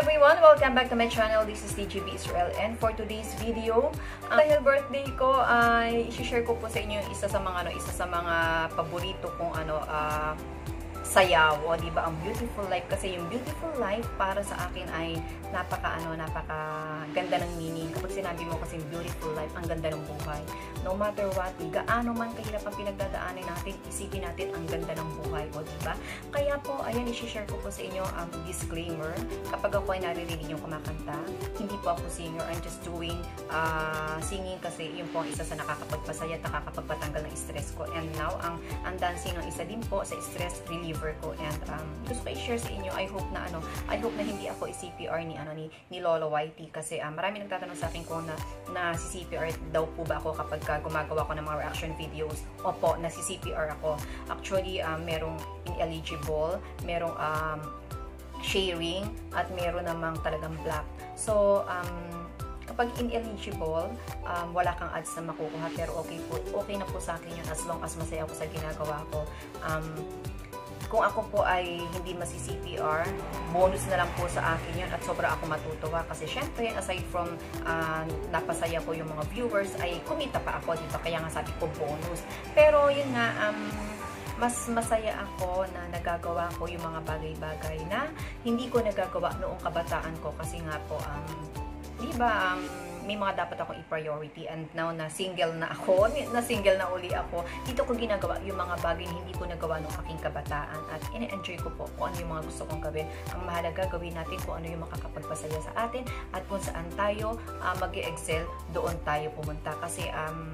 everyone! Welcome back to my channel. This is TGB Israel, and for today's video, dahil birthday ko, ay i-share ko po sa inyo isa sa mga paborito kong sayaw, o di ba, ang Beautiful Life. Kasi yung Beautiful Life para sa akin ay napaka ganda ng meaning. Kapag sinabi mo kasi Beautiful Life, ang ganda ng buhay. No matter what, gaano man kahirap ang pinagdadaanan natin, isipin natin ang ganda ng buhay, o di ba? Kaya po, ayan, i-share ko po sa inyo ang disclaimer. Kapag ako ay naririnig yung kumakanta, hindi po ako singer. I'm just doing singing kasi yun po ang isa sa nakakapagpasaya at nakakapagpatanggal ng stress ko. And now, ang dancing ang isa din po sa stress reliever ko. And gusto ko i-share sa inyo, I hope na hindi ako i-CPR ni Lolo Whitey, kasi marami nagtatanong sa akin kung na si-CPR daw po ba ako kapag gumagawa ko ng mga reaction videos. Opo, na si-CPR ako. Actually, merong ineligible, merong sharing, at meron namang talagang black. So, kapag ineligible, wala kang ads na makukuha, pero okay na po sa akin yun as long as masaya ako sa ginagawa ko. Kung ako po ay hindi masi-CPR, bonus na lang po sa akin yun, at sobra ako matutuwa kasi syempre, aside from napasaya ko yung mga viewers, ay kumita pa ako, dito. Kaya nga sabi ko bonus. Pero yun nga, mas masaya ako na nagagawa ko yung mga bagay-bagay na hindi ko nagagawa noong kabataan ko, kasi nga po, di ba, may mga dapat akong i-priority, and now na single na uli ako, dito ko ginagawa yung mga bagay na hindi ko nagawa noong aking kabataan, at ine-enjoy ko po kung ano yung mga gusto kong gawin. Ang mahalaga, gawin natin kung ano yung makakapagpasaya sa atin, at kung saan tayo mag-excel, doon tayo pumunta. Kasi ang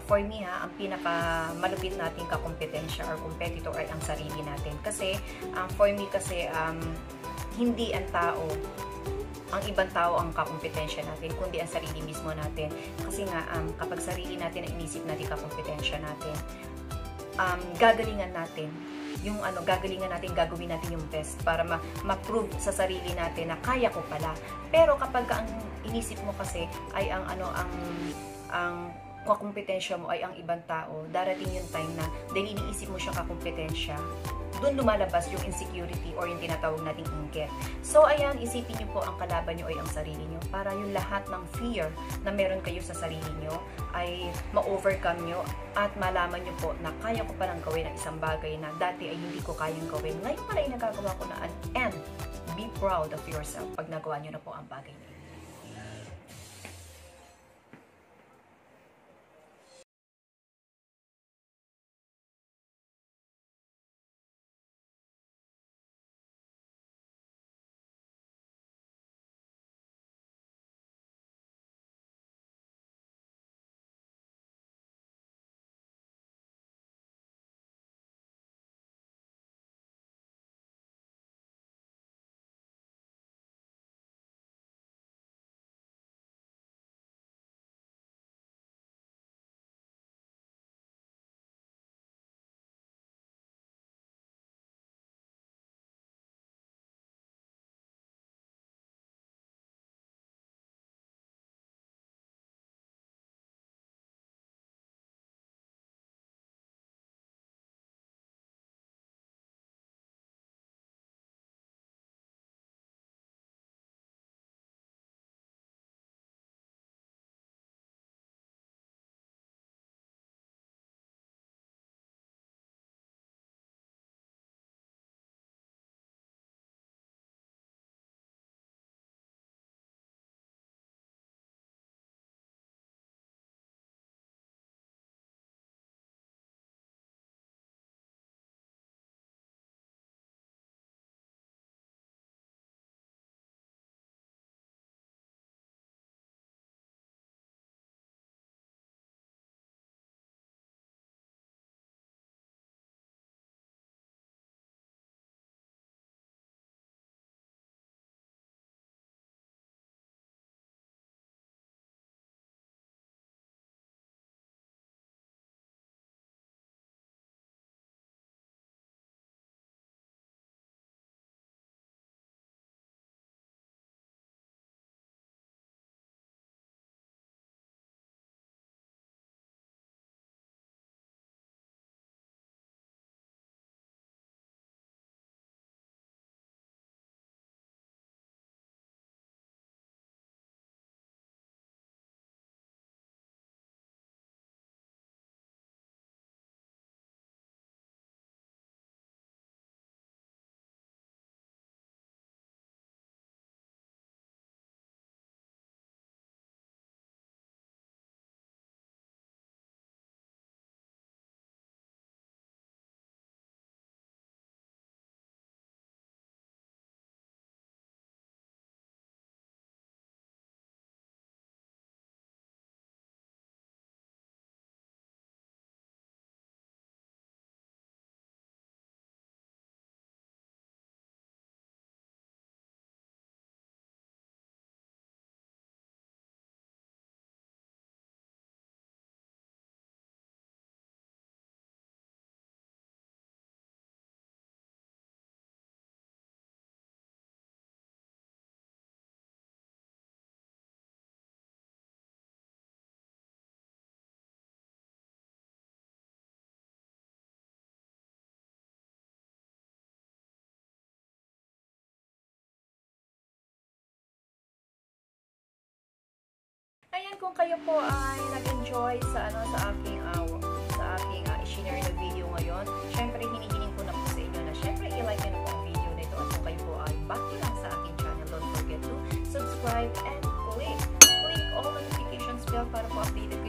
for me ang pinaka malupit nating kakompetensya or competitor ay ang sarili natin. Kasi for me kasi hindi ang ibang tao ang kakompetensya natin, kundi ang sarili mismo natin. Kasi nga, kapag sarili natin ang inisip natin kakompetensya natin, gagalingan natin gagawin natin yung best para ma-prove sa sarili natin na kaya ko pala. Pero kapag ang inisip mo kasi ay ang kakompetensya mo ay ang ibang tao, darating yung time na dahil iniisip mo siya kakompetensya, doon lumalabas yung insecurity or yung tinatawag nating inggit. So, ayan, isipin nyo po ang kalaban nyo ay ang sarili nyo, para yung lahat ng fear na meron kayo sa sarili nyo ay ma-overcome nyo at malaman nyo po na kaya ko palang gawin ang isang bagay na dati ay hindi ko kayang gawin. Ngayon pala ay nagagawa ko na, and be proud of yourself pag nagawa nyo na po ang bagay na kung kayo po ay nag-enjoy sa aking i-share na video ngayon, syempre hinihiling ko na po sa inyo na syempre i-like nyo na po ang video na ito, at kung kayo po ay bago lang sa aking channel, don't forget to subscribe and click all notifications bell para po updated